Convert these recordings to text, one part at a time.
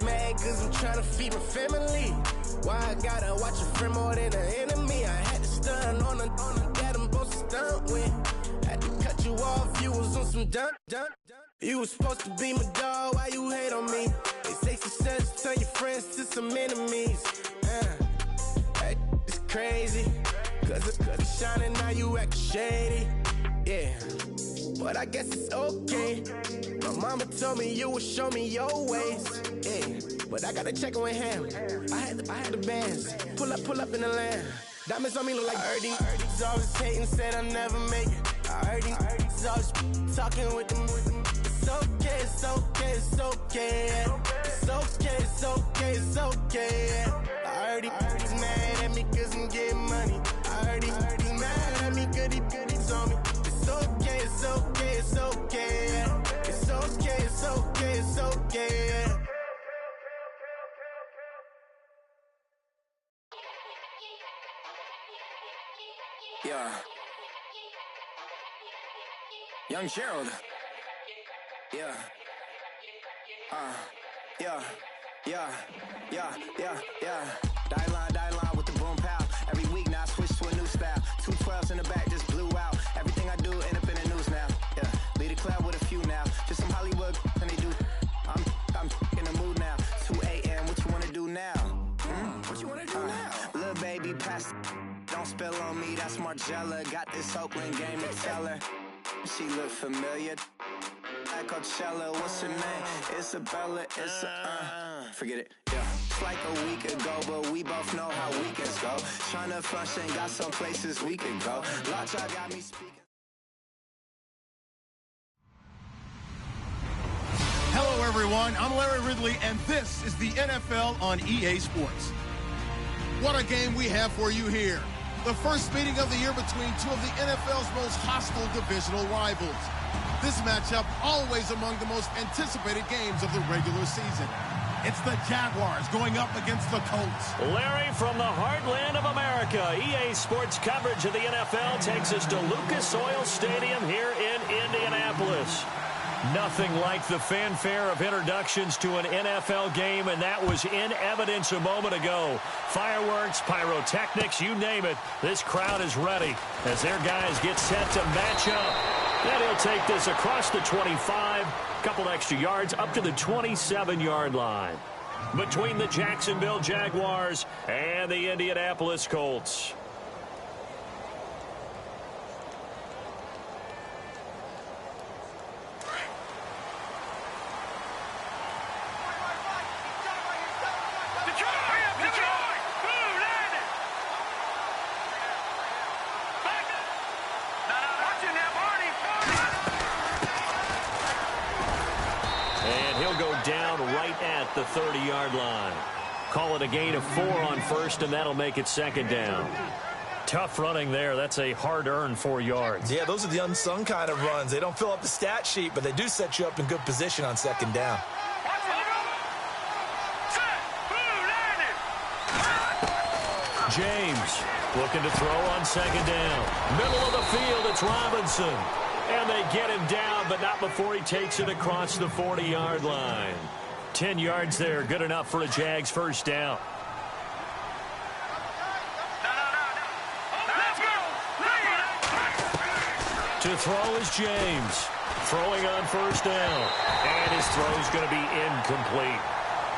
Mad cause I'm trying to feed my family. Why I gotta watch a friend more than an enemy? I had to stun on a that I'm supposed to stunt with. Had to cut you off, you was on some dun. You was supposed to be my dog, why you hate on me? They say success turn your friends to some enemies. Hey, it's crazy, cause it's shining, now you acting shady. Yeah, but I guess it's okay. My mama told me you would show me your ways. Yeah, but I gotta check on with him. I had the bands. Pull up in the land. Diamonds on me look like Erdy. Erdy's always hating, said I never make it. I heard he's always talking with them. It's okay, it's okay, it's okay. Yeah. It's okay, it's okay, it's okay. Yeah. I heard he's mad at me cause I'm getting money. I heard he's mad at me cause he's on me. It's okay, it's okay, it's okay. Yeah. It's okay, it's okay, it's okay. Yeah. Yeah. Young Gerald. Yeah. Yeah. Die line with the boom pow. Every week now I switch to a new style. 212s in the back just blew out. Everything I do end up in the news now. Yeah. Lead a club with a few now. Just some Hollywood and they do. I'm in the mood now. 2 a.m. What you wanna do now? What you wanna do now? Little baby pass. Don't spill on me, that's Margella. Got this Oakland game to tell her. She look familiar. Like Coachella, what's her name? Isabella, forget it, yeah. It's like a week ago, but we both know how weekends go. Tryna function, got some places we could go. Lot y'all got me speaking. Hello, everyone. I'm Larry Ridley, and this is the NFL on EA Sports. What a game we have for you here. The first meeting of the year between two of the NFL's most hostile divisional rivals. This matchup always among the most anticipated games of the regular season. It's the Jaguars going up against the Colts. Larry, from the heartland of America, EA Sports coverage of the NFL takes us to Lucas Oil Stadium here in Indianapolis. Nothing like the fanfare of introductions to an NFL game, and that was in evidence a moment ago. Fireworks, pyrotechnics, you name it. This crowd is ready as their guys get set to match up. And he'll take this across the 25, couple extra yards up to the 27-yard line. Between the Jacksonville Jaguars and the Indianapolis Colts. The 30-yard line. Call it a gain of 4 on first, and that'll make it second down. Tough running there. That's a hard-earned 4 yards. Yeah, those are the unsung kind of runs. They don't fill up the stat sheet, but they do set you up in good position on second down. James looking to throw on second down. Middle of the field, it's Robinson. And they get him down, but not before he takes it across the 40-yard line. 10 yards there, good enough for a Jags first down. To throw is James. Throwing on first down. And his throw's going to be incomplete.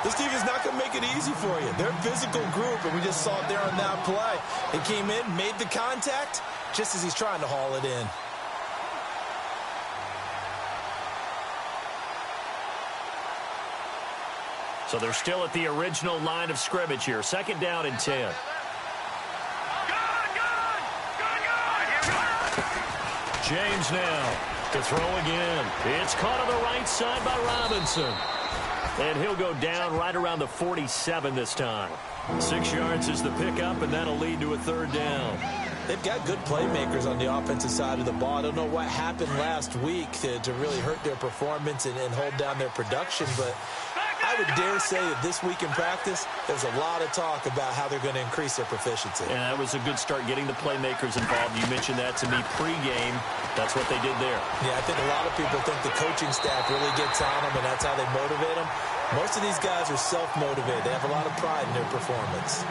This team is not going to make it easy for you. They're a physical group, and we just saw it there on that play. They came in, made the contact, just as he's trying to haul it in. So they're still at the original line of scrimmage here. Second down and 10. James now to throw again. It's caught on the right side by Robinson. And he'll go down right around the 47 this time. 6 yards is the pickup, and that'll lead to a third down. They've got good playmakers on the offensive side of the ball. I don't know what happened last week to really hurt their performance and hold down their production, but I would dare say that this week in practice, there's a lot of talk about how they're going to increase their proficiency. And that was a good start getting the playmakers involved. You mentioned that to me pregame. That's what they did there. Yeah, I think a lot of people think the coaching staff really gets on them, and that's how they motivate them. Most of these guys are self-motivated. They have a lot of pride in their performance.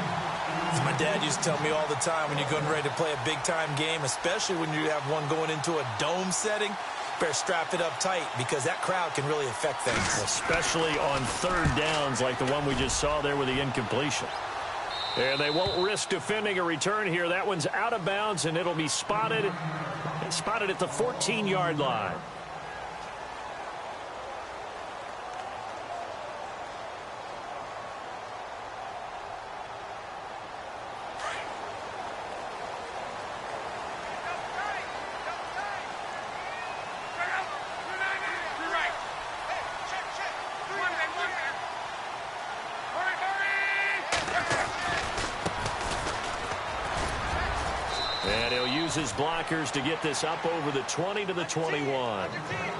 As my dad used to tell me all the time, when you're getting ready to play a big-time game, especially when you have one going into a dome setting, better strap it up tight because that crowd can really affect things. Especially on third downs like the one we just saw there with the incompletion. And they won't risk defending a return here. That one's out of bounds, and it'll be spotted at the 14-yard line. And he'll use his blockers to get this up over the 20 to the 21.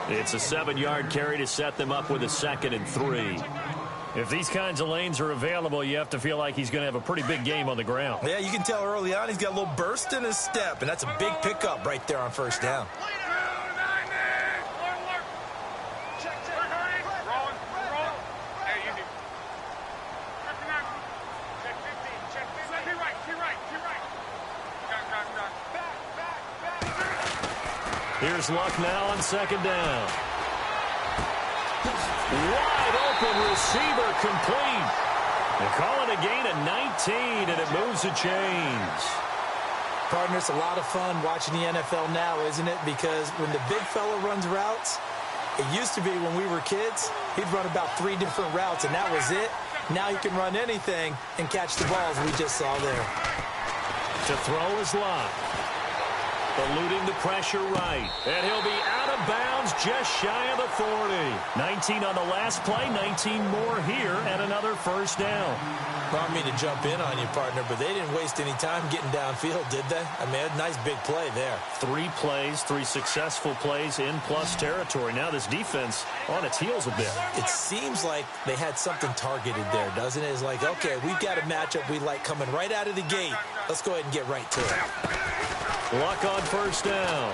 It's a 7-yard carry to set them up with a 2nd and 3. If these kinds of lanes are available, you have to feel like he's going to have a pretty big game on the ground. Yeah, you can tell early on he's got a little burst in his step, and that's a big pickup right there on first down. Here's Luck now on 2nd down. Wide open receiver complete. They call it a gain of 19, and it moves the chains. Partner, it's a lot of fun watching the NFL now, isn't it? Because when the big fella runs routes, it used to be when we were kids, he'd run about 3 different routes, and that was it. Now he can run anything and catch the balls we just saw there. To throw is Luck. Eluding the pressure right. And he'll be out of bounds just shy of the 40. 19 on the last play, 19 more here, and another first down. I don't mean to jump in on you, partner, but they didn't waste any time getting downfield, did they? I mean, a nice big play there. 3 plays, 3 successful plays in plus territory. Now this defense on its heels a bit. It seems like they had something targeted there, doesn't it? It's like, okay, we've got a matchup we like coming right out of the gate. Let's go ahead and get right to it. Luck on first down.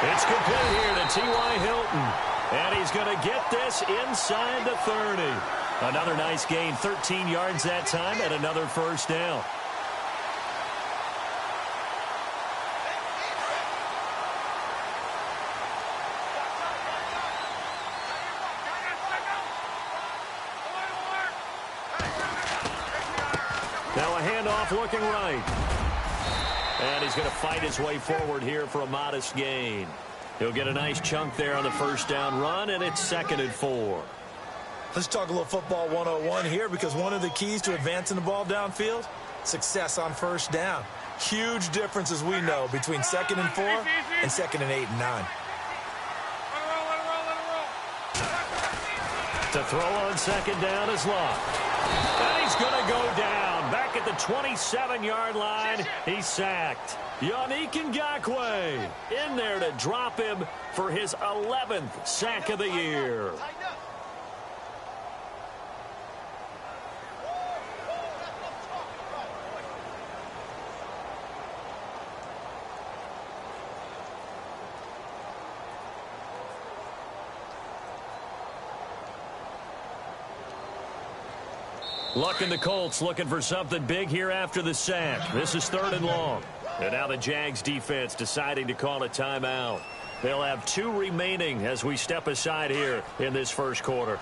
It's complete here to T.Y. Hilton. And he's going to get this inside the 30. Another nice gain, 13 yards that time, and another first down. Now a handoff looking right. And he's going to fight his way forward here for a modest gain. He'll get a nice chunk there on the first down run, and it's 2nd and 4. Let's talk a little football 101 here, because one of the keys to advancing the ball downfield, success on first down. Huge difference, as we know, between 2nd and 4 and 2nd and 8 and 9. To throw on 2nd down is Luck. And he's going to go down. Back at the 27-yard line, he's sacked. Yannick Ngakoue in there to drop him for his 11th sack of the year. Luck and the Colts looking for something big here after the sack. This is 3rd and long. And now the Jags defense deciding to call a timeout. They'll have 2 remaining as we step aside here in this first quarter.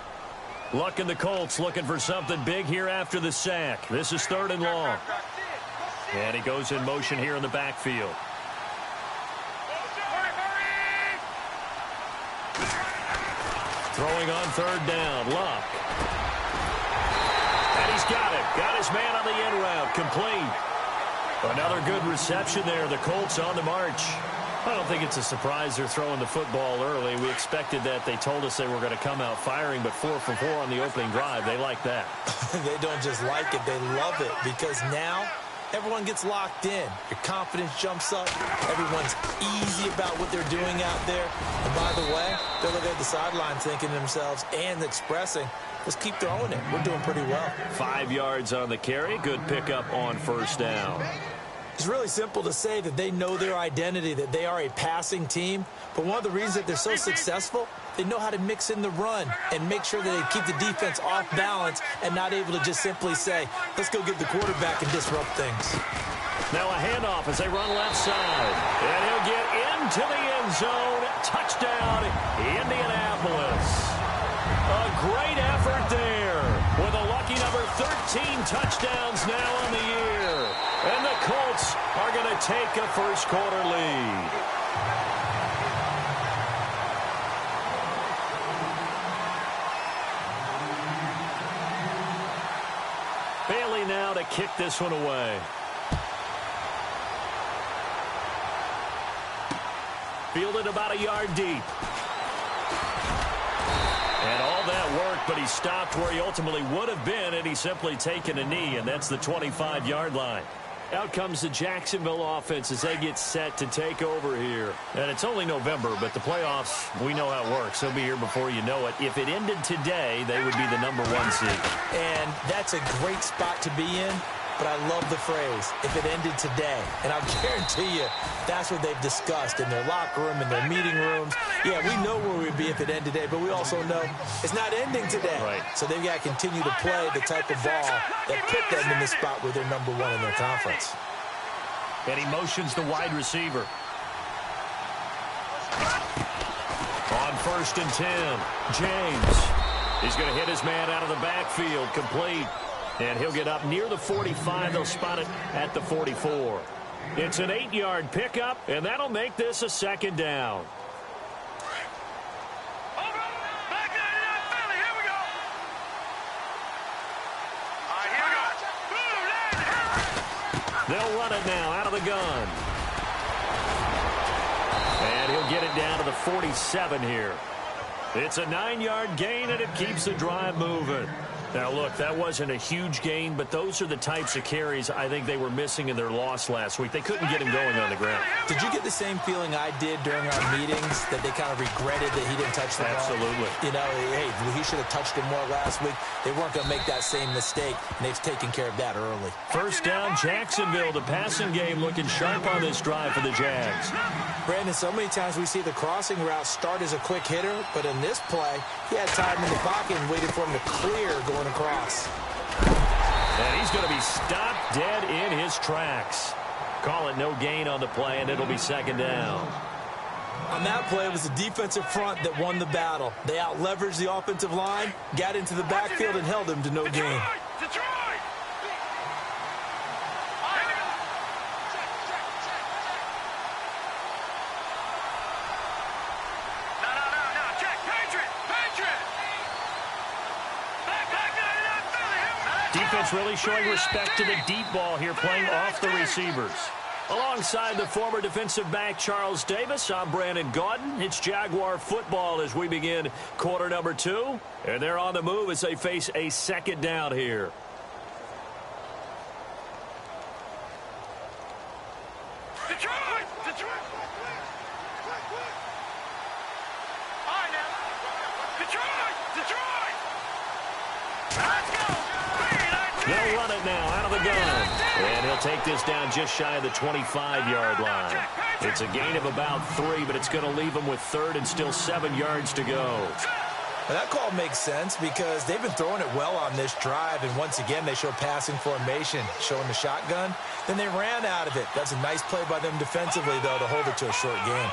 Luck and the Colts looking for something big here after the sack. This is 3rd and long. And he goes in motion here in the backfield. Throwing on 3rd down, Luck. And he's got it. Got his man on the in route. Complete. Another good reception there. The Colts on the march. I don't think it's a surprise they're throwing the football early. We expected that. They told us they were going to come out firing, but 4 for 4 on the opening drive. They like that. They don't just like it. They love it, because now everyone gets locked in. Your confidence jumps up. Everyone's easy about what they're doing out there. And by the way, they're looking at the sideline thinking to themselves and expressing, let's keep throwing it. We're doing pretty well. 5 yards on the carry. Good pickup on first down. It's really simple to say that they know their identity, that they are a passing team. But one of the reasons that they're so successful, they know how to mix in the run and make sure that they keep the defense off balance and not able to just simply say, let's go get the quarterback and disrupt things. Now a handoff as they run left side. And he'll get into the end zone. Touchdown, Indianapolis. A great effort there with a lucky number 13 touchdowns now on the year. And the Colts are going to take a first-quarter lead. Bailey now to kick this one away. Fielded about a yard deep. And all that worked, but he stopped where he ultimately would have been, and he's simply taken a knee, and that's the 25-yard line. Out comes the Jacksonville offense as they get set to take over here. And it's only November, but the playoffs, we know how it works. They'll be here before you know it. If it ended today, they would be the #1 seed. And that's a great spot to be in. But I love the phrase, if it ended today. And I'll guarantee you, that's what they've discussed in their locker room, in their meeting rooms. Yeah, we know where we'd be if it ended today, but we also know it's not ending today. Right. So they've got to continue to play the type of ball that put them in the spot where they're #1 in their conference. And he motions the wide receiver. On 1st and 10, James. He's going to hit his man out of the backfield, complete. And he'll get up near the 45. They'll spot it at the 44. It's an 8-yard pickup, and that'll make this a 2nd down. They'll run it now out of the gun. And he'll get it down to the 47 here. It's a 9-yard gain, and it keeps the drive moving. Now, look, that wasn't a huge gain, but those are the types of carries I think they were missing in their loss last week. They couldn't get him going on the ground. Did you get the same feeling I did during our meetings, that they kind of regretted that he didn't touch the ball? Absolutely. You know, hey, he should have touched it more last week. They weren't going to make that same mistake, and they've taken care of that early. 1st down, Jacksonville. The passing game looking sharp on this drive for the Jags. Brandon, so many times we see the crossing route start as a quick hitter, but in this play, he had time in the pocket and waited for him to clear going across. And he's going to be stopped dead in his tracks. Call it no gain on the play, and it'll be 2nd down. On that play, it was the defensive front that won the battle. They out-leveraged the offensive line, got into the backfield, and held him to no gain. Defense really showing respect to the deep ball here, playing off the receivers. Alongside the former defensive back Charles Davis, I'm Brandon Gaudin. It's Jaguar football as we begin quarter number 2. And they're on the move as they face a 2nd down here. They'll run it now out of the gun. And he'll take this down just shy of the 25-yard line. It's a gain of about 3, but it's going to leave them with 3rd and still 7 yards to go. Well, that call makes sense because they've been throwing it well on this drive, and once again they show passing formation, showing the shotgun. Then they ran out of it. That's a nice play by them defensively, though, to hold it to a short game.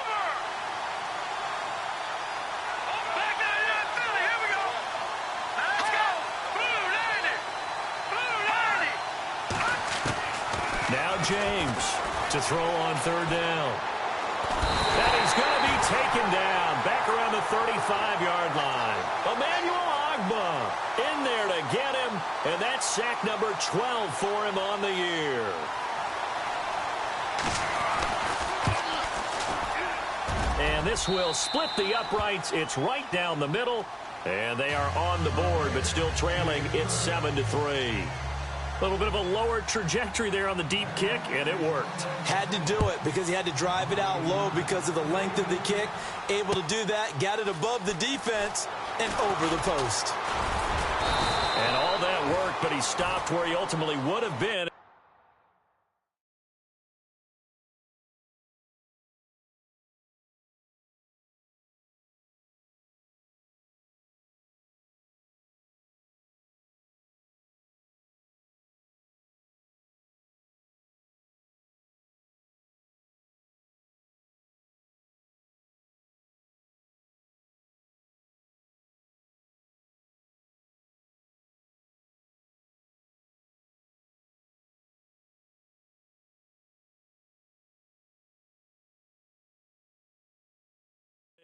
James to throw on 3rd down. And he's going to be taken down back around the 35-yard line. Emmanuel Ogbah in there to get him, and that's sack number 12 for him on the year. And this will split the uprights. It's right down the middle, and they are on the board, but still trailing. It's 7-3. A little bit of a lower trajectory there on the deep kick, and it worked. Had to do it because he had to drive it out low because of the length of the kick. Able to do that, got it above the defense and over the post. And all that worked, but he stopped where he ultimately would have been.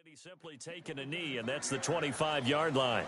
He's simply taken a knee, and that's the 25-yard line.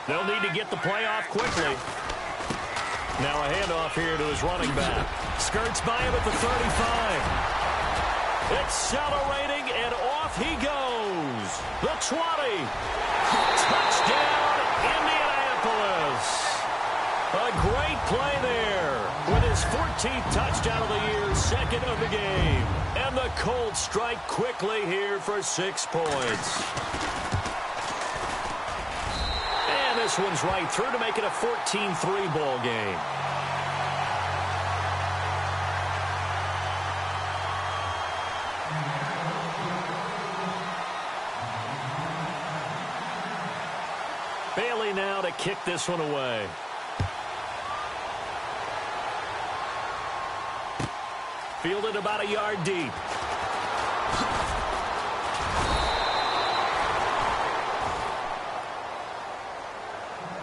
They'll need to get the play off quickly. Now a handoff here to his running back. Skirts by him at the 35. Accelerating, and off he goes. The 20. Touchdown, Indianapolis. A great play there with his 14th touchdown of the year, second of the game. And the Colts strike quickly here for 6 points. And this one's right through to make it a 14-3 ball game. Bailey now to kick this one away. Fielded about a yard deep.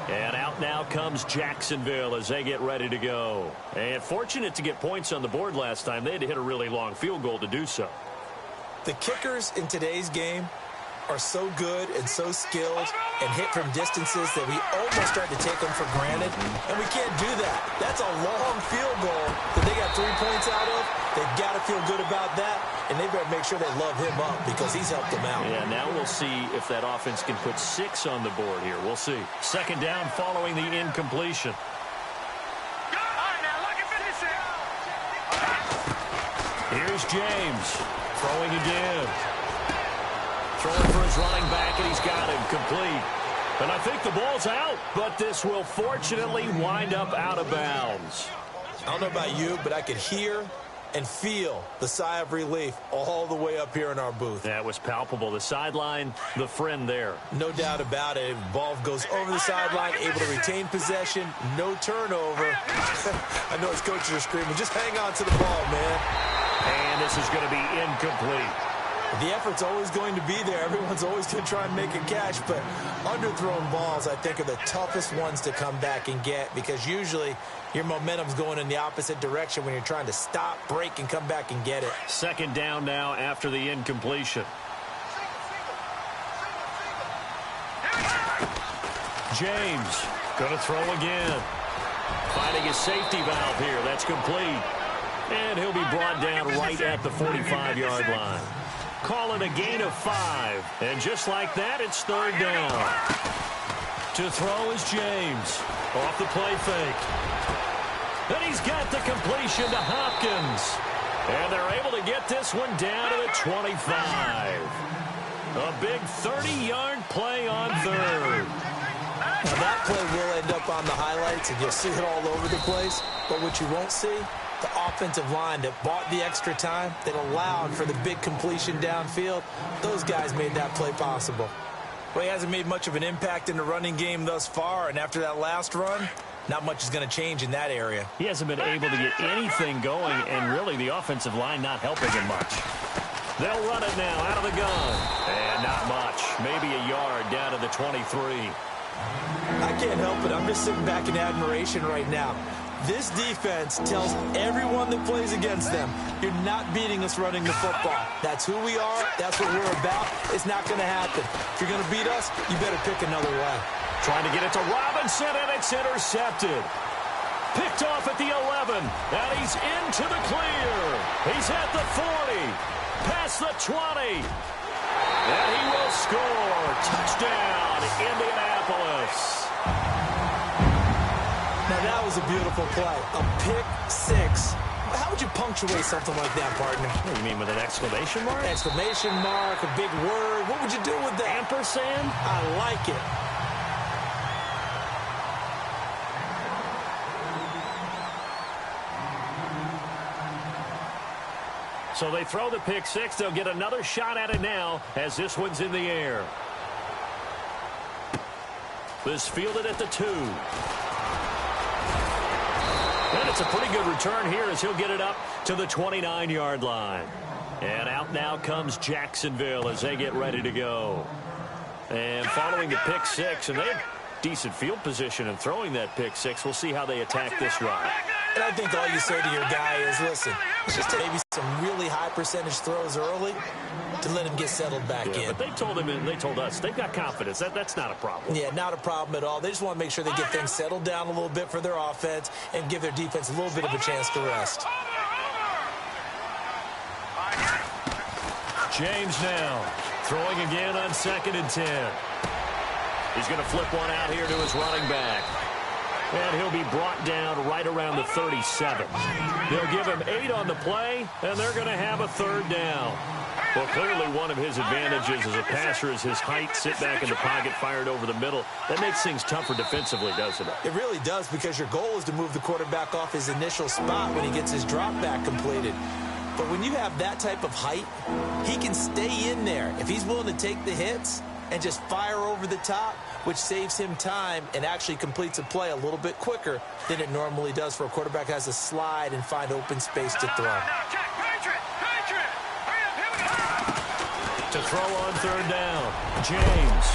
And out now comes Jacksonville as they get ready to go. And fortunate to get points on the board last time. They had to hit a really long field goal to do so. The kickers in today's game are so good and so skilled and hit from distances that we almost start to take them for granted, and we can't do that. That's a long field goal that they got 3 points out of. They've got to feel good about that, and they better make sure they love him up because he's helped them out. Yeah, now we'll see if that offense can put 6 on the board here. We'll see. Second down following the incompletion. Here's James throwing again. Throwing for his running back, and he's got him complete. And I think the ball's out, but this will fortunately wind up out of bounds. I don't know about you, but I could hear and feel the sigh of relief all the way up here in our booth. That was palpable. The sideline, the friend there. No doubt about it. Ball goes over the sideline, able to retain possession, no turnover. I know his coaches are screaming, just hang on to the ball, man. And this is going to be incomplete. The effort's always going to be there. Everyone's always going to try and make a catch, but underthrown balls, I think, are the toughest ones to come back and get because usually your momentum's going in the opposite direction when you're trying to stop, break, and come back and get it. Second down now after the incompletion. James going to throw again. Finding his safety valve here. That's complete. And he'll be brought down right at the 45-yard line. Call it a gain of 5. And just like that, it's third down. To throw is James. Off the play fake. And he's got the completion to Hopkins. And they're able to get this one down to the 25. A big 30-yard play on third. Now that play will end up on the highlights, and you'll see it all over the place. But what you won't see, the offensive line that bought the extra time, that allowed for the big completion downfield, those guys made that play possible. Well, he hasn't made much of an impact in the running game thus far, and after that last run, not much is going to change in that area. He hasn't been able to get anything going, and really the offensive line not helping him much. They'll run it now out of the gun. And not much. Maybe a yard down to the 23. I can't help it. I'm just sitting back in admiration right now. This defense tells everyone that plays against them, you're not beating us running the football. That's who we are. That's what we're about. It's not going to happen. If you're going to beat us, you better pick another way. Trying to get it to Robinson, and it's intercepted. Picked off at the 11, and he's into the clear. He's at the 40, past the 20, and he will score. Touchdown, Indianapolis. Now, that was a beautiful play. A pick 6. How would you punctuate something like that, partner? What do you mean, with an exclamation mark? Exclamation mark, a big word. What would you do with that? Ampersand? I like it. So they throw the pick 6. They'll get another shot at it now as this one's in the air. This fielded at the 2. And it's a pretty good return here as he'll get it up to the 29-yard line. And out now comes Jacksonville as they get ready to go. And following the pick 6, and they have decent field position in throwing that pick 6. We'll see how they attack this drive. And I think all you say to your guy is, listen, let's just take maybe some really high percentage throws early to let him get settled back in. But they told him and they told us they've got confidence. That's not a problem. Yeah, not a problem at all. They just want to make sure they get things settled down a little bit for their offense and give their defense a little bit of a chance to rest. James now throwing again on 2nd and 10. He's going to flip one out here to his running back. And he'll be brought down right around the 37. They'll give him 8 on the play, and they're going to have a 3rd down. Well, clearly one of his advantages as a passer is his height, sit back in the pocket, fired over the middle. That makes things tougher defensively, doesn't it? It really does, because your goal is to move the quarterback off his initial spot when he gets his drop back completed. But when you have that type of height, he can stay in there. If he's willing to take the hits and just fire over the top, which saves him time and actually completes a play a little bit quicker than it normally does for a quarterback who has to slide and find open space to throw. To throw on 3rd down, James.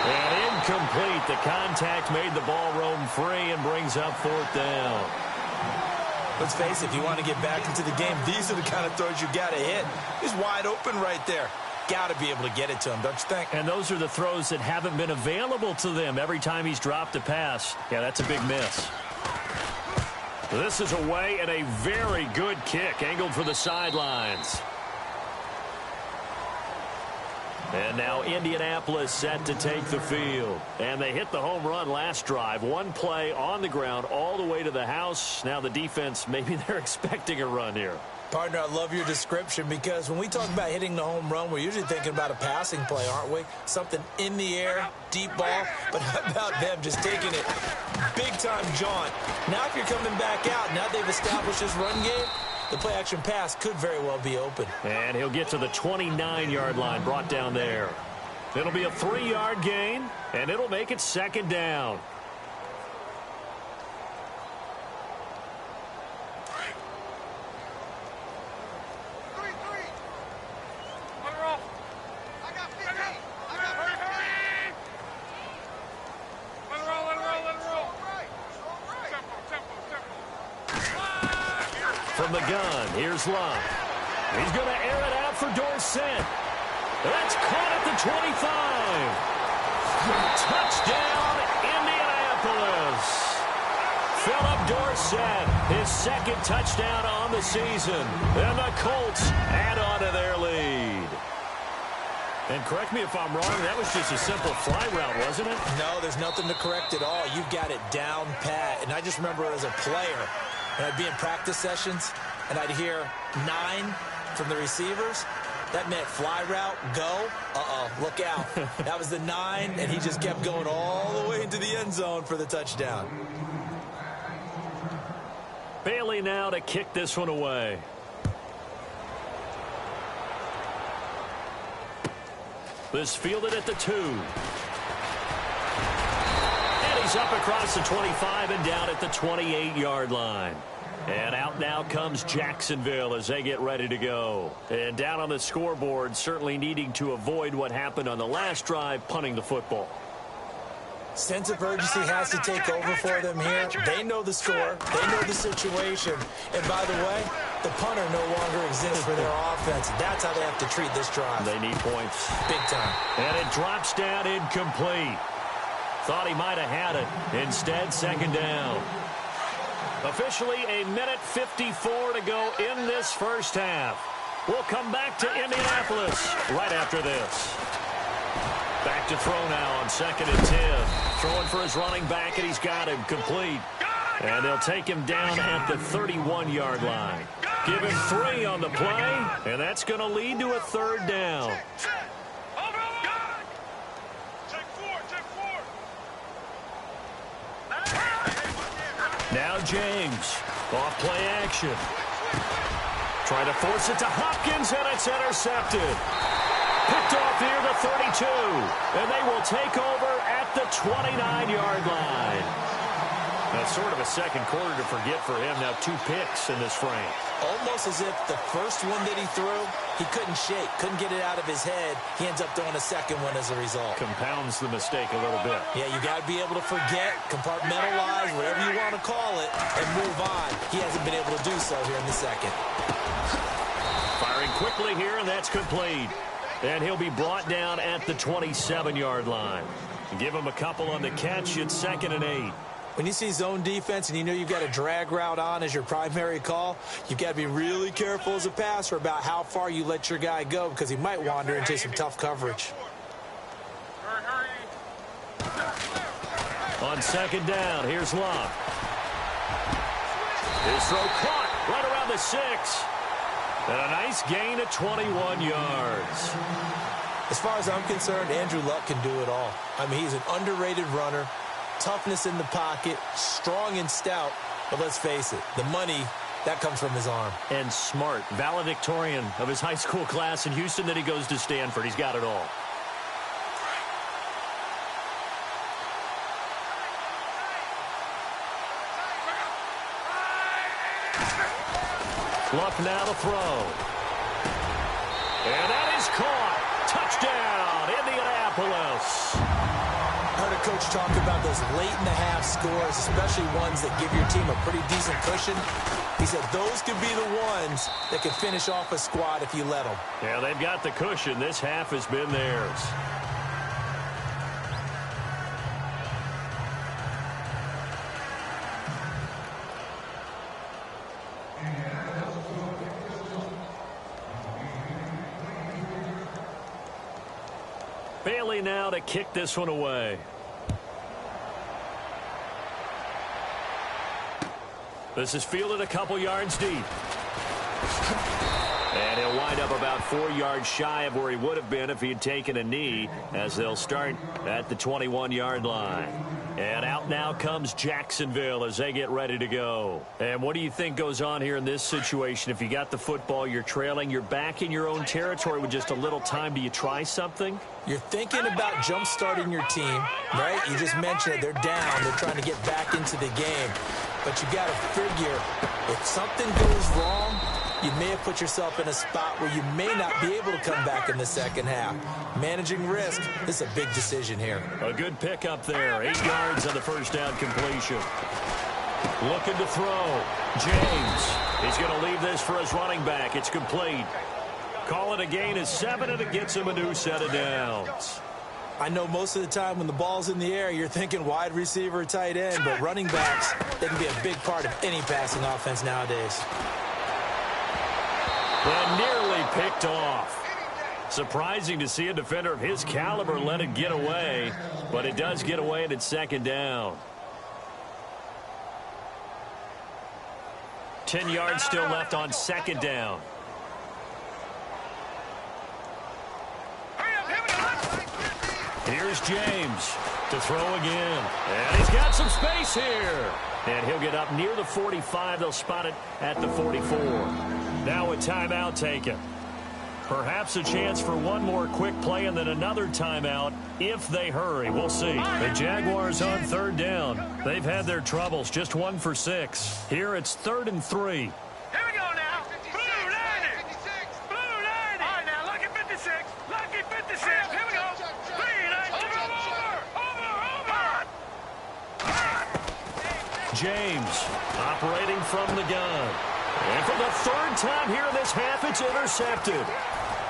And incomplete. The contact made the ball roam free and brings up 4th down. Let's face it, if you want to get back into the game, these are the kind of throws you got to hit. He's wide open right there. Got to be able to get it to him, don't you think? And those are the throws that haven't been available to them every time he's dropped a pass. Yeah, that's a big miss. This is away and a very good kick, angled for the sidelines. And now Indianapolis set to take the field. And they hit the home run last drive. One play on the ground all the way to the house. Now the defense, maybe they're expecting a run here. Partner, I love your description, because when we talk about hitting the home run, we're usually thinking about a passing play, aren't we? Something in the air, deep ball. But how about them just taking it big-time jaunt? Now if you're coming back out, now they've established this run game, the play-action pass could very well be open. And he'll get to the 29-yard line, brought down there. It'll be a 3-yard gain, and it'll make it 2nd down. From the gun, here's Love. He's going to air it out for Dorsett. That's caught at the 25. Touchdown, Indianapolis. Philip Dorsett, his 2nd touchdown on the season. And the Colts add on to their lead. And correct me if I'm wrong, that was just a simple fly route, wasn't it? No, there's nothing to correct at all. You've got it down pat. And I just remember as a player, and I'd be in practice sessions, and I'd hear 9 from the receivers. That meant fly route, go. Look out. That was the 9, and he just kept going all the way into the end zone for the touchdown. Bailey now to kick this one away. This fielded at the 2. And he's up across the 25 and down at the 28-yard line. And out now comes Jacksonville as they get ready to go. And down on the scoreboard, certainly needing to avoid what happened on the last drive, punting the football. Sense of urgency has to take over for them here. They know the score. They know the situation. And by the way, the punter no longer exists for their offense. That's how they have to treat this drive. They need points. Big time. And it drops down incomplete. Thought he might have had it. Instead, 2nd down. Officially a minute 54 to go in this first half. We'll come back to Indianapolis right after this. Back to throw now on 2nd and 10. Throwing for his running back, and he's got him complete. And they'll take him down at the 31-yard line. Give him 3 on the play, and that's going to lead to a 3rd down. Now James, off play action. Trying to force it to Hopkins, and it's intercepted. Picked off here the 32, and they will take over at the 29-yard line. That's sort of a second quarter to forget for him. Now 2 picks in this frame. Almost as if the first one that he threw He couldn't shake, couldn't get it out of his head. He ends up throwing a second one as a result. Compounds the mistake a little bit. Yeah, you got to be able to forget, compartmentalize, whatever you want to call it, and move on. He hasn't been able to do so here in the second. Firing quickly here, and that's complete. And he'll be brought down at the 27-yard line. Give him a couple on the catch. It's 2nd and 8. When you see zone defense and you know you've got a drag route on as your primary call, you've got to be really careful as a passer about how far you let your guy go because he might wander into some tough coverage. On 2nd down, here's Love. His throw caught right around the 6. And a nice gain of 21 yards. As far as I'm concerned, Andrew Luck can do it all. I mean, he's an underrated runner. Toughness in the pocket, strong and stout, but let's face it, the money, that comes from his arm. And smart, valedictorian of his high school class in Houston, then he goes to Stanford. He's got it all. Luck now to throw. And that is caught. Touchdown, Indianapolis. I heard a coach talk about those late-in-the-half scores, especially ones that give your team a pretty decent cushion. He said those could be the ones that can finish off a squad if you let them. Yeah, they've got the cushion. This half has been theirs. Bailey now to kick this one away. This is fielded a couple yards deep. And he'll wind up about 4 yards shy of where he would have been if he had taken a knee, as they'll start at the 21-yard line. And out now comes Jacksonville as they get ready to go. And what do you think goes on here in this situation? If you got the football, you're trailing, you're back in your own territory with just a little time. Do you try something? You're thinking about jump-starting your team, right? You just mentioned it. They're down. They're trying to get back into the game. But you got to figure if something goes wrong, you may have put yourself in a spot where you may not be able to come back in the second half. Managing risk, this is a big decision here. A good pickup there. 8 yards on the first down completion. Looking to throw. James. He's going to leave this for his running back. It's complete. Call it a gain of 7, and it gets him a new set of downs. I know most of the time when the ball's in the air, you're thinking wide receiver, tight end, but running backs, they can be a big part of any passing offense nowadays. And nearly picked off. Surprising to see a defender of his caliber let it get away, but it does get away and it's 2nd down. 10 yards still left on 2nd down. Here's James to throw again. And he's got some space here. And he'll get up near the 45. They'll spot it at the 44. Now a timeout taken. Perhaps a chance for one more quick play and then another timeout if they hurry. We'll see. The Jaguars on 3rd down. They've had their troubles. Just 1 for 6. Here it's 3rd and 3. Here we go now. Blue 90. Blue 90. All right, now, lucky 56. Lucky 56. Here we go. 3, 9, over. James operating from the gun. And for the 3rd time here in this half, it's intercepted.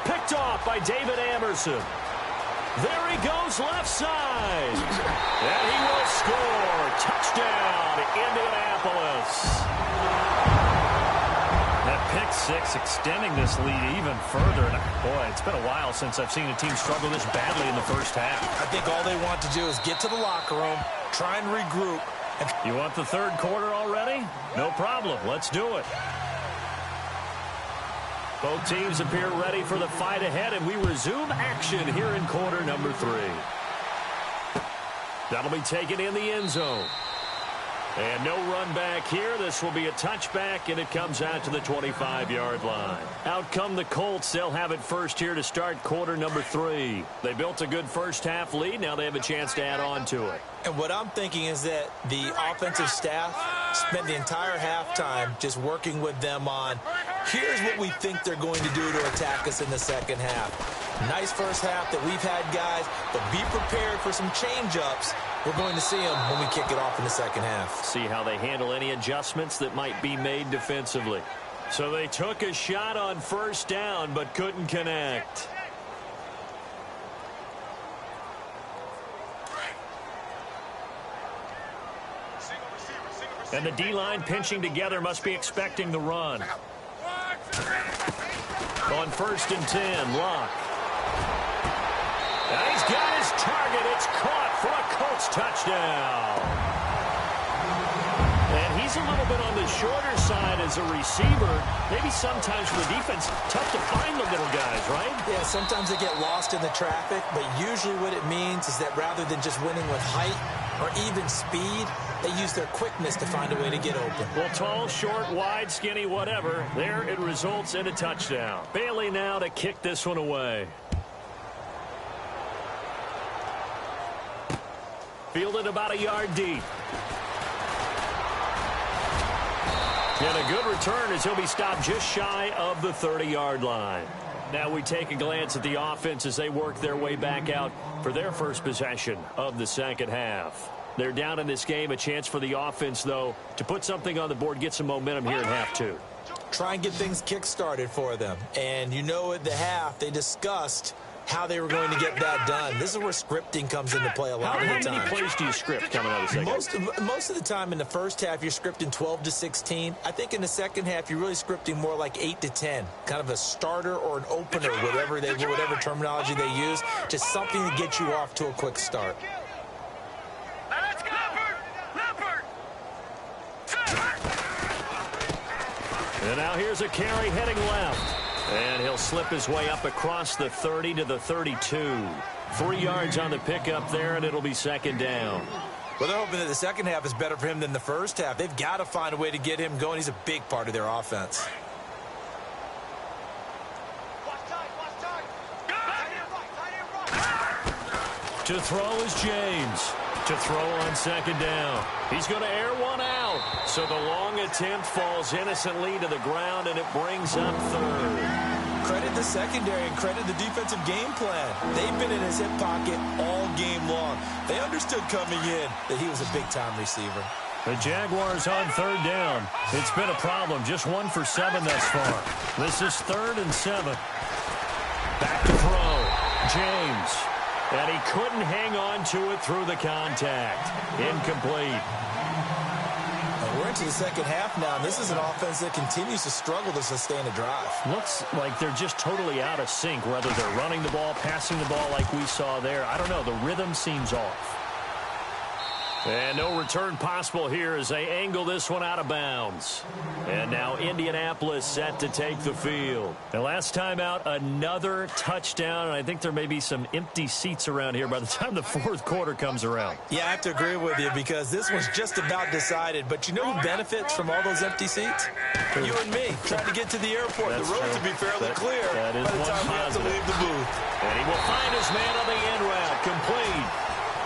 Picked off by David Amerson. There he goes left side. And he will score. Touchdown, Indianapolis. That pick 6 extending this lead even further. And boy, it's been a while since I've seen a team struggle this badly in the first half. I think all they want to do is get to the locker room, try and regroup. You want the 3rd quarter already? No problem. Let's do it. Both teams appear ready for the fight ahead, and we resume action here in quarter number 3. That'll be taken in the end zone. And no run back here. This will be a touchback, and it comes out to the 25-yard line. Out come the Colts. They'll have it first here to start quarter number 3. They built a good first half lead. Now they have a chance to add on to it. And what I'm thinking is that the offensive staff spent the entire halftime just working with them on Here's what we think they're going to do to attack us in the second half. Nice first half that we've had, guys, but be prepared for some change-ups. We're going to see them when we kick it off in the second half. See how they handle any adjustments that might be made defensively. So they took a shot on first down but couldn't connect. And the D-line pinching together must be expecting the run. On 1st and 10, Locke. And he's got his target. It's caught for a Colts touchdown. And he's a little bit on the shorter side as a receiver. Maybe sometimes for the defense, tough to find the little guys, right? Yeah, sometimes they get lost in the traffic, but usually what it means is that rather than just winning with height or even speed, they use their quickness to find a way to get open. Well, tall, short, wide, skinny, whatever. There it results in a touchdown. Bailey now to kick this one away. Fielded about a yard deep. And a good return as he'll be stopped just shy of the 30-yard line. Now we take a glance at the offense as they work their way back out for their first possession of the second half. They're down in this game. A chance for the offense, though, to put something on the board, get some momentum here in half two. Try and get things kick-started for them. And you know at the half, they discussed how they were going to get that done. This is where scripting comes into play a lot of the time. How many plays do you script coming out of the second? Most of the time in the first half, you're scripting 12 to 16. I think in the second half, you're really scripting more like 8 to 10. Kind of a starter or an opener, whatever terminology they use. Just something to get you off to a quick start. And now here's a carry heading left. And he'll slip his way up across the 30 to the 32. 3 yards on the pickup there, and it'll be second down. Well, they're hoping that the second half is better for him than the first half. They've got to find a way to get him going. He's a big part of their offense. To throw is James. To throw on second down. He's going to air one out. So the long attempt falls innocently to the ground, and it brings up third. Credit the secondary and credit the defensive game plan. They've been in his hip pocket all game long. They understood coming in that he was a big-time receiver. The Jaguars on third down. It's been a problem. Just 1 for 7 thus far. This is 3rd and 7. Back to throw. James. And he couldn't hang on to it through the contact. Incomplete. We're into the second half now, and this is an offense that continues to struggle to sustain a drive. Looks like they're just totally out of sync, whether they're running the ball, passing the ball like we saw there. I don't know. The rhythm seems off. And no return possible here as they angle this one out of bounds. And now Indianapolis set to take the field. And last time out, another touchdown. And I think there may be some empty seats around here by the time the fourth quarter comes around. Yeah, I have to agree with you because this one's just about decided. But you know who benefits from all those empty seats? You and me, trying to get to the airport. That's the roads will be fairly clear by the time we have to leave the booth. And he will find his man on the end route. Complete.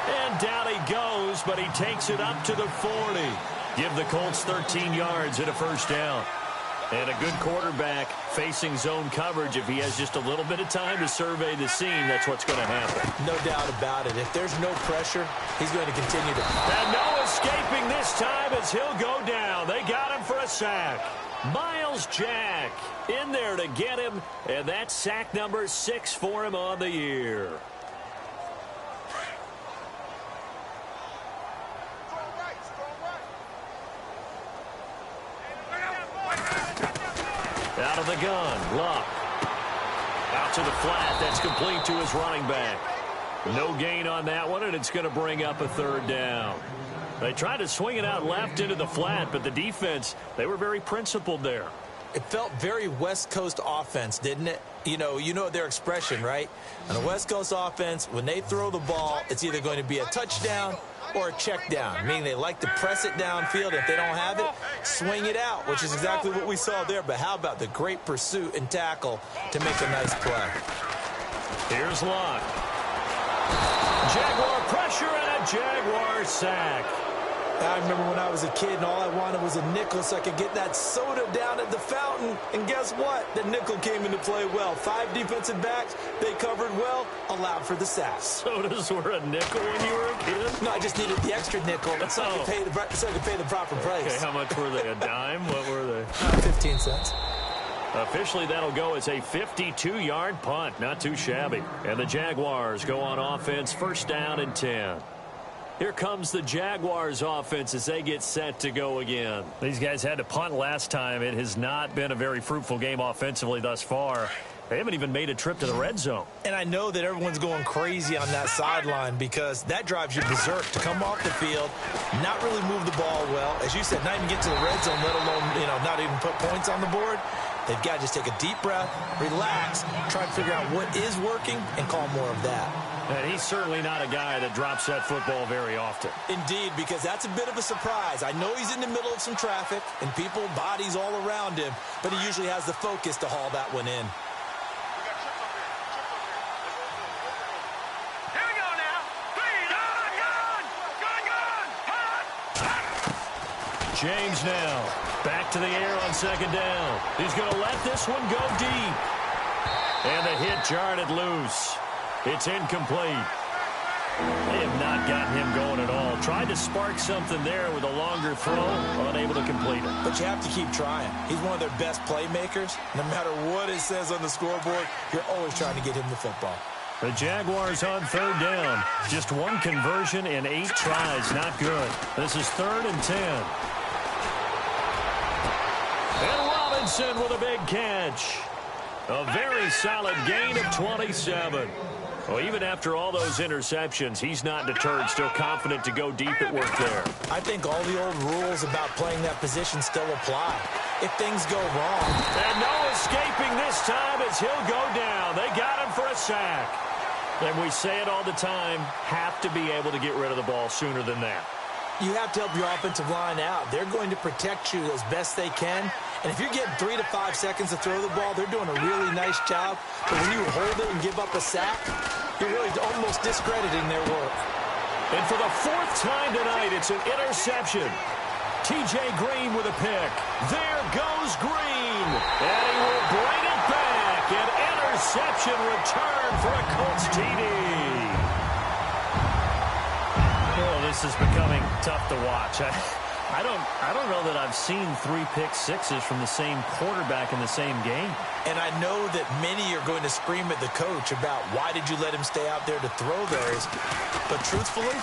And down he goes, but he takes it up to the 40. Give the Colts 13 yards and a first down. And a good quarterback facing zone coverage. If he has just a little bit of time to survey the scene, that's what's going to happen. No doubt about it. If there's no pressure, he's going to continue to... And no escaping this time as he'll go down. They got him for a sack. Miles Jack in there to get him. And that's sack number 6 for him on the year. Out of the gun, Luck. Out to the flat, that's complete to his running back. No gain on that one, and it's going to bring up a third down. They tried to swing it out left into the flat, but the defense, they were very principled there. It felt very West Coast offense, didn't it? You know their expression, right? On the West Coast offense, when they throw the ball, it's either going to be a touchdown or a check down, meaning they like to press it downfield. If they don't have it, swing it out, which is exactly what we saw there. But how about the great pursuit and tackle to make a nice play? Here's Locke. Jaguar pressure and a Jaguar sack. I remember when I was a kid and all I wanted was a nickel so I could get that soda down at the fountain. And guess what? The nickel came into play well. 5 defensive backs, they covered well, allowed for the sack. Sodas were a nickel when you were a kid? No, I just needed the extra nickel so I could pay the proper price. Okay, how much were they? A dime? What were they? 15 cents. Officially, that'll go as a 52-yard punt. Not too shabby. And the Jaguars go on offense, first down and 10. Here comes the Jaguars offense as they get set to go again. These guys had to punt last time. It has not been a very fruitful game offensively thus far. They haven't even made a trip to the red zone. And I know that everyone's going crazy on that sideline because that drives you berserk to come off the field, not really move the ball well. As you said, not even get to the red zone, let alone, not even put points on the board. They've got to just take a deep breath, relax, try to figure out what is working, and call more of that. And he's certainly not a guy that drops that football very often. Indeed, because that's a bit of a surprise. I know he's in the middle of some traffic and people, bodies all around him, but he usually has the focus to haul that one in. Here we go now. 3, James now back to the air on second down. He's going to let this one go deep. And the hit jarred it loose. It's incomplete. They have not gotten him going at all. Tried to spark something there with a longer throw, unable to complete it. But you have to keep trying. He's one of their best playmakers. No matter what it says on the scoreboard, you're always trying to get him the football. The Jaguars on third down. Just 1 conversion in 8 tries. Not good. This is 3rd and 10. And Robinson with a big catch. A very solid gain of 27. Well, even after all those interceptions, he's not deterred, still confident to go deep at work there. I think all the old rules about playing that position still apply. If things go wrong. And no escaping this time as he'll go down. They got him for a sack. And we say it all the time, have to be able to get rid of the ball sooner than that. You have to help your offensive line out. They're going to protect you as best they can. And if you're getting 3 to 5 seconds to throw the ball, they're doing a really nice job. But when you hold it and give up a sack, you're really almost discrediting their work. And for the 4th time tonight, it's an interception. T.J. Green with a pick. There goes Green. And he will bring it back. An interception return for a Colts TD. Oh, this is becoming tough to watch. I don't know that I've seen 3 pick-sixes from the same quarterback in the same game. And I know that many are going to scream at the coach about why did you let him stay out there to throw those. But truthfully,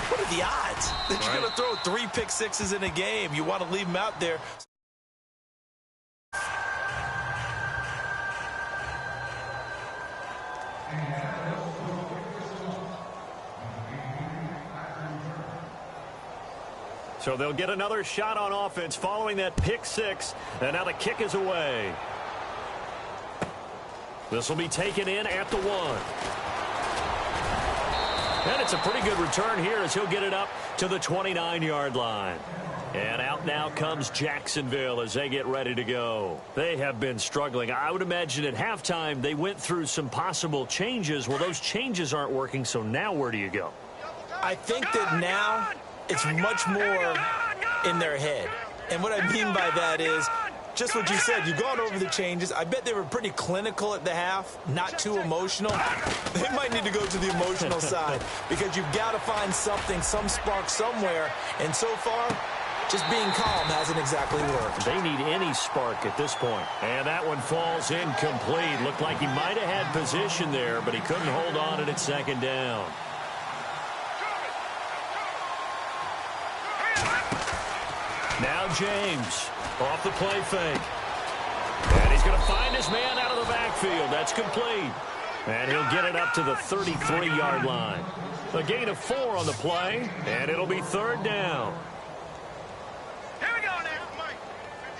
what are the odds that you're going to throw 3 pick-sixes in a game? You want to leave him out there. So they'll get another shot on offense following that pick-6. And now the kick is away. This will be taken in at the 1. And it's a pretty good return here as he'll get it up to the 29-yard line. And out now comes Jacksonville as they get ready to go. They have been struggling. I would imagine at halftime they went through some possible changes. Well, those changes aren't working, so now where do you go? I think that now it's much more in their head. And what I mean by that is just what you said. You've gone over the changes. I bet they were pretty clinical at the half, not too emotional. They might need to go to the emotional side because you've got to find something, some spark somewhere. And so far, just being calm hasn't exactly worked. They need any spark at this point. And that one falls incomplete. Looked like he might have had position there, but he couldn't hold on at second down. Now James off the play fake. And he's going to find his man out of the backfield. That's complete. And he'll get it up to the 33-yard line. A gain of 4 on the play, and it'll be 3rd down. Here we go now.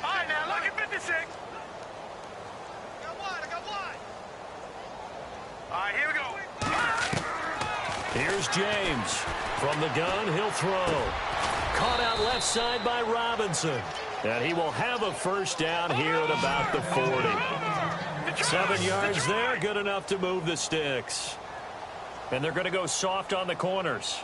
All right, now, look at 56. I got one. All right, here we go. Here's James. From the gun, he'll throw. Caught out left side by Robinson. And he will have a first down here at about the 40. 7 yards there, good enough to move the sticks. And they're going to go soft on the corners.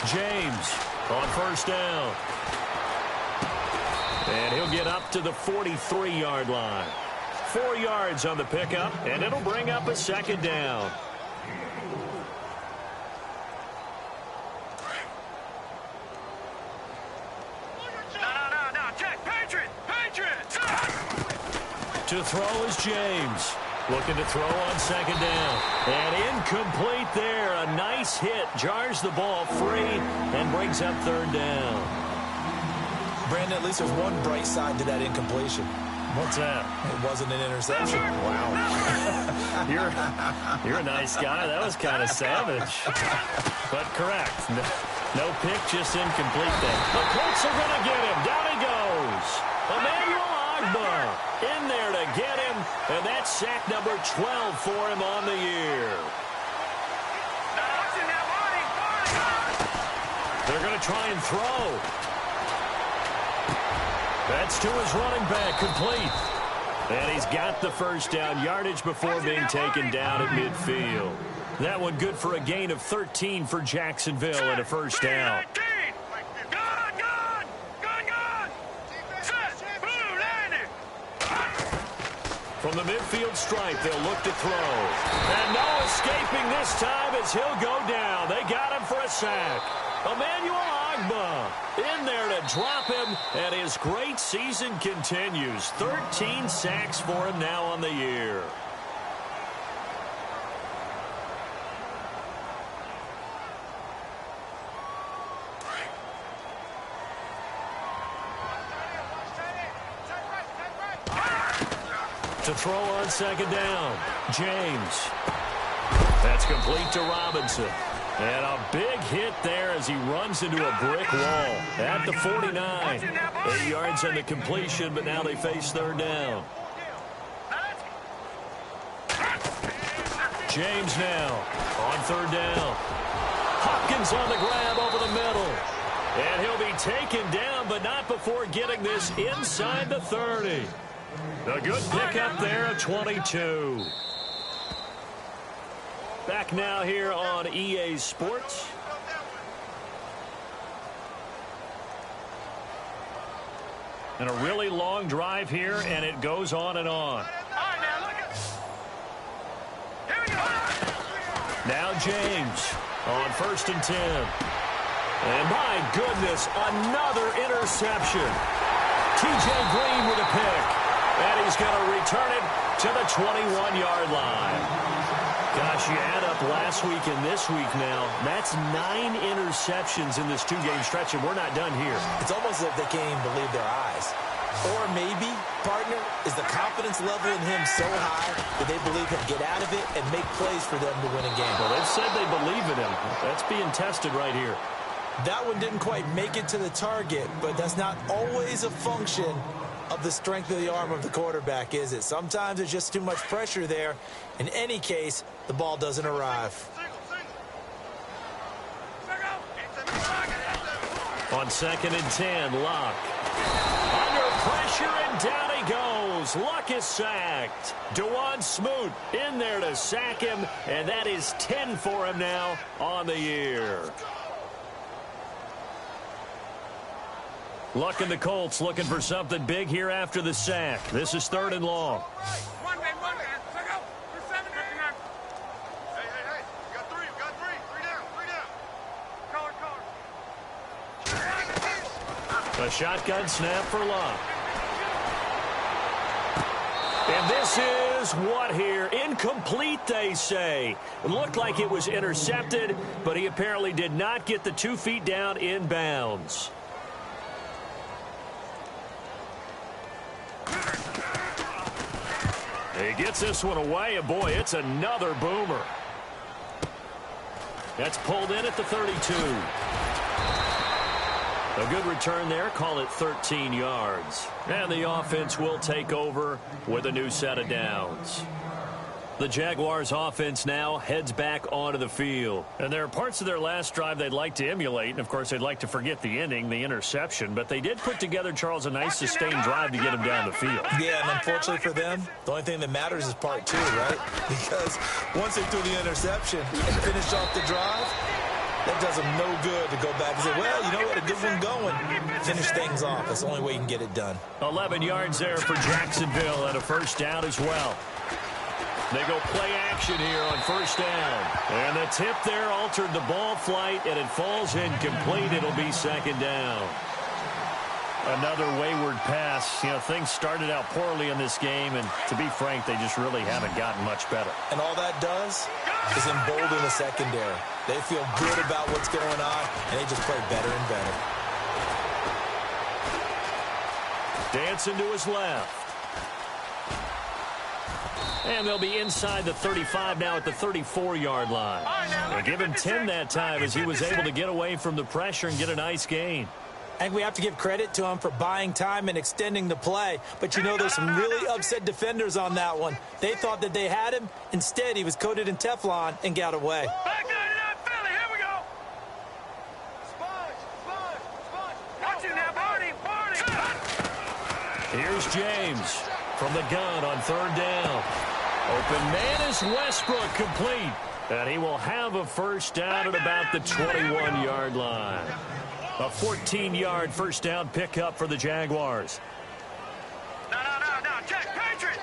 James on first down. And he'll get up to the 43-yard line. 4 yards on the pickup, and it'll bring up a second down. No, check, Patriots! To throw is James. Looking to throw on second down. And incomplete there. A nice hit. Jars the ball free and brings up third down. Brandon, at least there's one bright side to that incompletion. What's that? It wasn't an interception. Wow. You're a nice guy. That was kind of savage. But correct. No pick, just incomplete then. The Colts are going to get him. Down he goes. Emmanuel Agba in there to get him. And that's sack number 12 for him on the year. They're going to try and throw. That's to his running back, complete. And he's got the first down, yardage before being taken down at midfield. That one good for a gain of 13 for Jacksonville and a first down. From the midfield stripe, they'll look to throw. And no escaping this time as he'll go down. They got him for a sack. Emmanuel Agba in there to drop him, and his great season continues. 13 sacks for him now on the year. To throw on second down, James. That's complete to Robinson. And a big hit there as he runs into a brick wall at the 49. 8 yards on the completion, but now they face third down. James now on third down. Hopkins on the grab over the middle. And he'll be taken down, but not before getting this inside the 30. A good pickup there of 22. Back now here on EA Sports. And a really long drive here, and it goes on and on. Now James on 1st and 10. And my goodness, another interception. TJ Green with a pick. And he's going to return it to the 21-yard line. Gosh, you add up last week and this week now. That's 9 interceptions in this 2-game stretch, and we're not done here. It's almost as if they can't even believe their eyes. Or maybe, partner, is the confidence level in him so high that they believe he'll get out of it and make plays for them to win a game. Well, they've said they believe in him. That's being tested right here. That one didn't quite make it to the target, but that's not always a function of the strength of the arm of the quarterback, is it? Sometimes there's just too much pressure there. In any case, the ball doesn't arrive. On 2nd and 10, Luck. Under pressure, and down he goes. Luck is sacked. Dewan Smoot in there to sack him, and that is 10 for him now on the year. Luck and the Colts looking for something big here after the sack. This is 3rd and long. One man. Check out. You're 7 Hey. You got three. Three down. Color. A shotgun snap for Luck. And this is what here? Incomplete, they say. It looked like it was intercepted, but he apparently did not get the 2 feet down in bounds. He gets this one away, and boy, it's another boomer. That's pulled in at the 32. A good return there, call it 13 yards. And the offense will take over with a new set of downs. The Jaguars offense now heads back onto the field. And there are parts of their last drive they'd like to emulate. And, of course, they'd like to forget the ending, the interception. But they did put together, Charles, a nice sustained drive to get them down the field. Yeah, and unfortunately for them, the only thing that matters is part 2, right? Because once they threw the interception and finished off the drive, That does them no good to go back and say, well, you know what, a good one going. Finish things off. That's the only way you can get it done. 11 yards there for Jacksonville and a first down as well. They go play action here on first down. And the tip there altered the ball flight, and it falls incomplete. It'll be second down. Another wayward pass. You know, things started out poorly in this game, and to be frank, they just really haven't gotten much better. And all that does is embolden the secondary. They feel good about what's going on, and they just play better and better. Dancing to his left. And they'll be inside the 35 now at the 34-yard line. They give him 10 that time as he was able to get away from the pressure and get a nice gain. I think we have to give credit to him for buying time and extending the play. But you know, there's some really upset defenders on that one. They thought that they had him. Instead, he was coated in Teflon and got away. Back 99 Philly, here we go. Sponge. Watch it now, Barney. Here's James from the gun on third down. Open man is Westbrook, complete. And he will have a first down at about the 21-yard line. A 14-yard first down pickup for the Jaguars. No. Check. Patriot.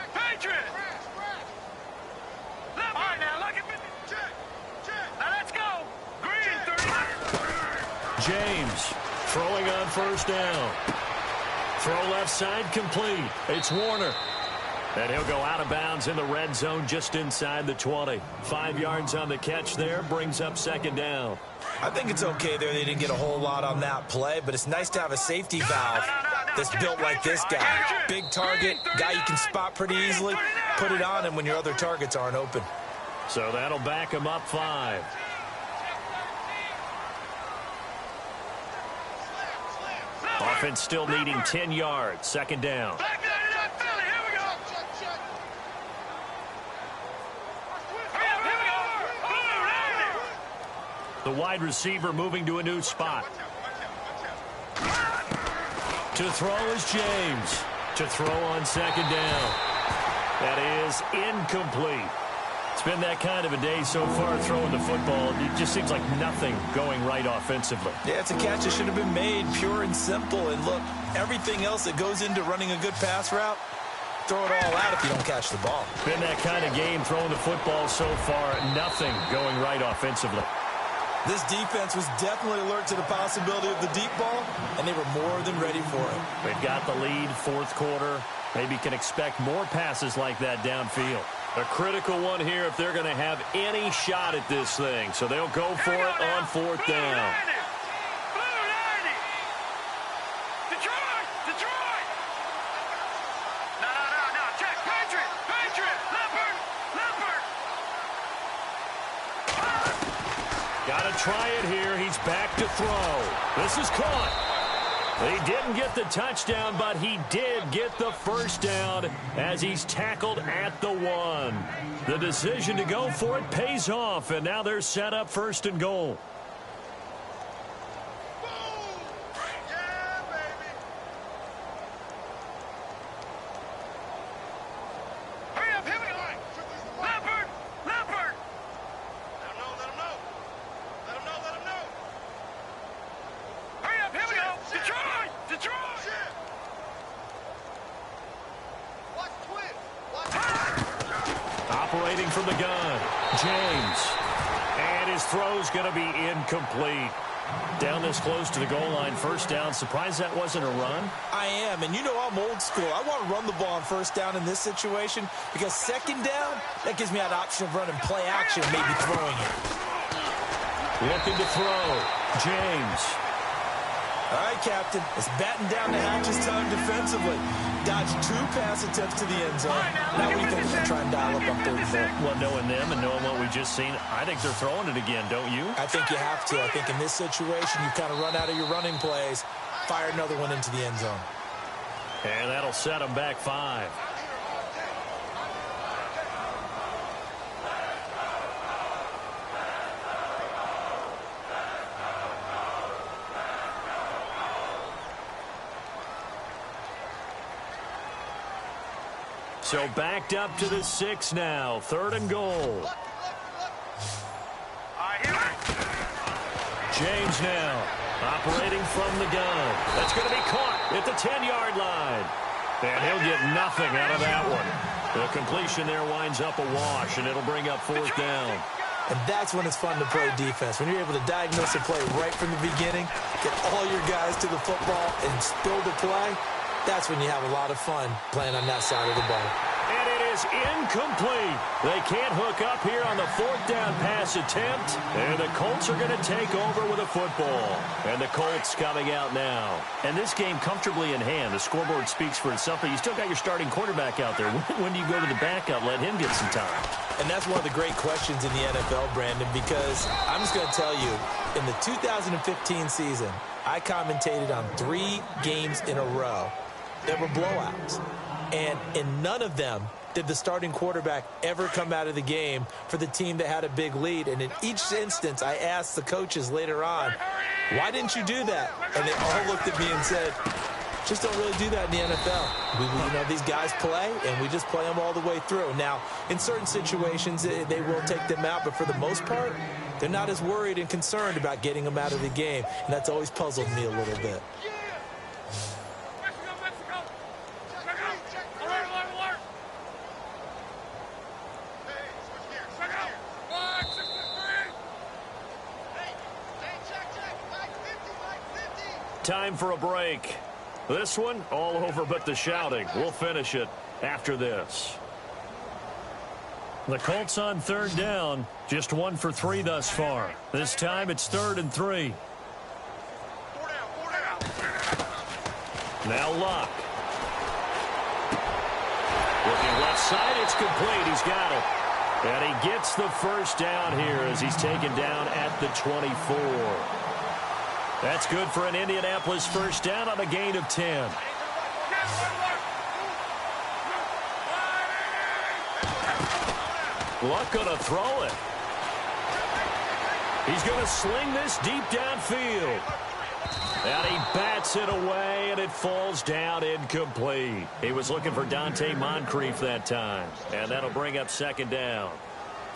All right, now, look at me. Check. Now, let's go. Green, 3. James throwing on first down. Throw left side complete. It's Warner. And he'll go out of bounds in the red zone just inside the 20. 5 yards on the catch there, brings up second down. I think it's okay there. They didn't get a whole lot on that play, but it's nice to have a safety valve that's built like this guy. Big target, guy you can spot pretty easily. Put it on him when your other targets aren't open. So that'll back him up 5. Offense still needing 10 yards. Second down. Back 99 Philly, here we go. The wide receiver moving to a new spot. To throw is James. To throw on second down. That is incomplete. It's been that kind of a day so far throwing the football. It just seems like nothing going right offensively. Yeah, it's a catch that should have been made, pure and simple. And look, everything else that goes into running a good pass route, throw it all out if you don't catch the ball. Been that kind of game throwing the football so far. Nothing going right offensively. This defense was definitely alert to the possibility of the deep ball, and they were more than ready for it. They've got the lead, fourth quarter. Maybe can expect more passes like that downfield. A critical one here if they're going to have any shot at this thing. So they'll go for it on fourth down. Blue 90. Detroit. No. Check. Patriot. Leopard. Got to try it here. He's back to throw. This is caught. He didn't get the touchdown, but he did get the first down as he's tackled at the 1. The decision to go for it pays off, and now they're set up first and goal. Operating from the gun, James. And his throw's going to be incomplete. Down this close to the goal line, first down. Surprised that wasn't a run? I am, and you know I'm old school. I want to run the ball on first down in this situation because second down, that gives me that option of running play action, maybe throwing it. Looking to throw, James. All right, Captain, it's batting down the hatches time defensively. Dodged 2 pass attempts to the end zone. Now what do you think they're trying to dial up on third and 4? Well, knowing them and knowing what we just seen, I think they're throwing it again, don't you? I think you have to. I think in this situation, you kind of run out of your running plays, fire another one into the end zone. And that'll set them back 5. So backed up to the 6 now. Third and goal. James now, operating from the gun. That's going to be caught at the 10-yard line. And he'll get nothing out of that one. The completion there winds up a wash, and it'll bring up 4th down. And that's when it's fun to play defense. When you're able to diagnose a play right from the beginning, get all your guys to the football, and spill the play, that's when you have a lot of fun playing on that side of the ball. And it is incomplete. They can't hook up here on the 4th down pass attempt. And the Colts are going to take over with a football. And the Colts coming out now. And this game comfortably in hand. The scoreboard speaks for itself, but you still got your starting quarterback out there. When do you go to the backup, let him get some time? And that's one of the great questions in the NFL, Brandon, because I'm just going to tell you, in the 2015 season, I commentated on 3 games in a row. There were blowouts. And in none of them did the starting quarterback ever come out of the game for the team that had a big lead. And in each instance, I asked the coaches later on, why didn't you do that? And they all looked at me and said, just don't really do that in the NFL. These guys play, and we just play them all the way through. Now, in certain situations, they will take them out, but for the most part, they're not as worried and concerned about getting them out of the game. And that's always puzzled me a little bit. Time for a break. This one, all over but the shouting. We'll finish it after this. The Colts on 3rd down. Just 1 for 3 thus far. This time it's 3rd and 3. Now Luck. Looking left side, it's complete. He's got it. And he gets the 1st down here as he's taken down at the 24. That's good for an Indianapolis 1st down on a gain of 10. Luck going to throw it. He's going to sling this deep downfield. And he bats it away, and it falls down incomplete. He was looking for Dante Moncrief that time. And that'll bring up 2nd down.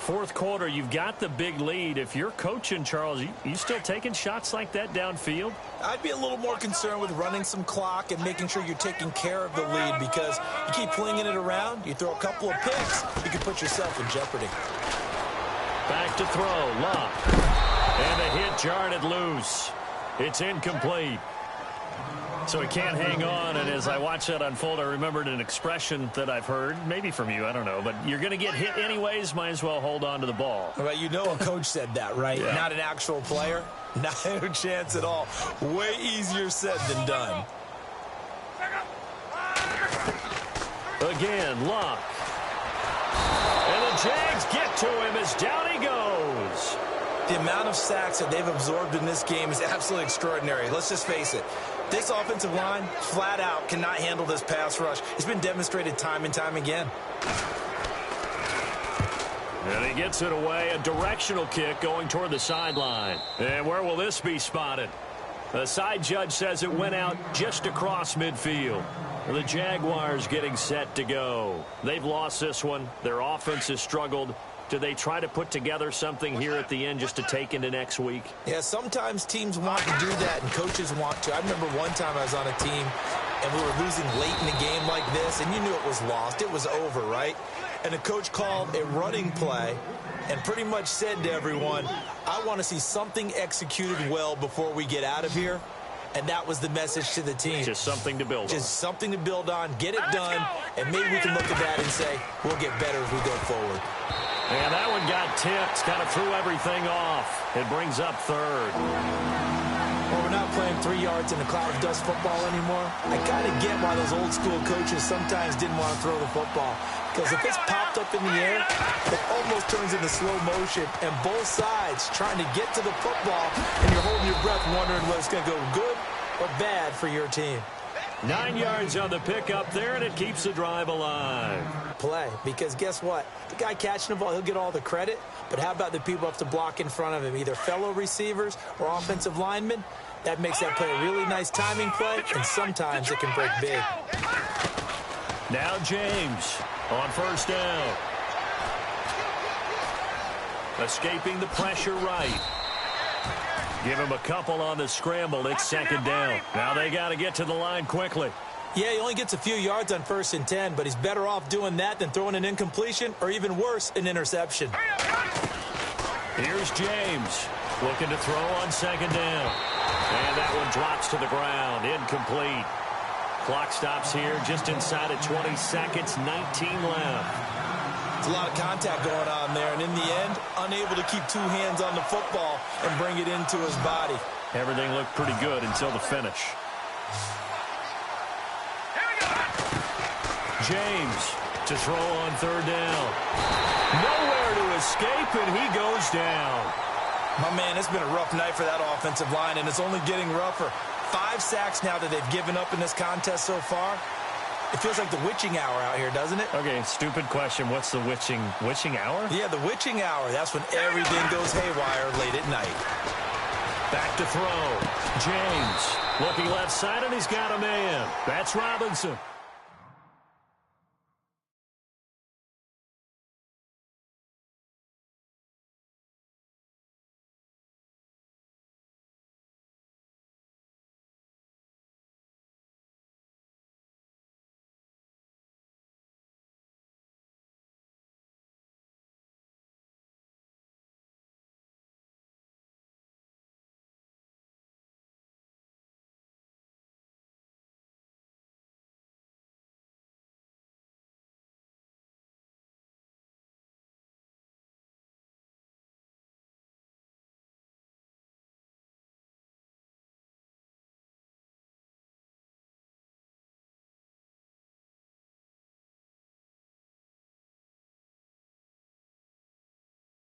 4th quarter, you've got the big lead. If you're coaching, Charles, you still taking shots like that downfield? I'd be a little more concerned with running some clock and making sure you're taking care of the lead, because you keep flinging it around, you throw a couple of picks, you can put yourself in jeopardy. Back to throw, Luck. And the hit jarred it loose. It's incomplete. So he can't hang on, and as I watch that unfold, I remembered an expression that I've heard, maybe from you, I don't know, but you're going to get hit anyways, might as well hold on to the ball. Well, a coach said that, right? Yeah. Not an actual player. Not a chance at all. Way easier said than done. Again, Luck. And the Jags get to him as down he goes. The amount of sacks that they've absorbed in this game is absolutely extraordinary. Let's just face it. This offensive line, flat out, cannot handle this pass rush. It's been demonstrated time and time again. And he gets it away. A directional kick going toward the sideline. And where will this be spotted? The side judge says it went out just across midfield. The Jaguars getting set to go. They've lost this one. Their offense has struggled. Do they try to put together something here at the end just to take into next week? Yeah, sometimes teams want to do that and coaches want to. I remember one time I was on a team and we were losing late in the game like this, and you knew it was lost. It was over, right? And the coach called a running play and pretty much said to everyone, I want to see something executed well before we get out of here. And that was the message to the team. Just something to build on. Just something to build on, get it done, and maybe we can look at that and say, we'll get better as we go forward. And that one got tipped, kind of threw everything off. It brings up 3rd. Well, we're not playing 3 yards in a cloud of dust football anymore. I kind of get why those old school coaches sometimes didn't want to throw the football. Because if it's popped up in the air, it almost turns into slow motion. And both sides trying to get to the football, and you're holding your breath wondering whether it's going to go good or bad for your team. 9 yards on the pickup there, and it keeps the drive alive. Play, because guess what? The guy catching the ball, he'll get all the credit, but how about the people up to block in front of him, either fellow receivers or offensive linemen? That makes that play a really nice timing play, and sometimes it can break big. Now James on 1st down. Escaping the pressure right. Give him a couple on the scramble. It's second down. Now they got to get to the line quickly. Yeah, he only gets a few yards on 1st and 10, but he's better off doing that than throwing an incompletion or even worse, an interception. Here's James looking to throw on second down. And that one drops to the ground. Incomplete. Clock stops here just inside of 20 seconds, 19 left. It's a lot of contact going on there, and in the end, unable to keep two hands on the football and bring it into his body. Everything looked pretty good until the finish. James to throw on third down. Nowhere to escape, and he goes down. My man, it's been a rough night for that offensive line, and it's only getting rougher. 5 sacks now that they've given up in this contest so far. It feels like the witching hour out here, doesn't it? Okay, stupid question. What's the witching hour? Yeah, the witching hour. That's when everything goes haywire late at night. Back to throw. James looking left side, and he's got a man. That's Robinson.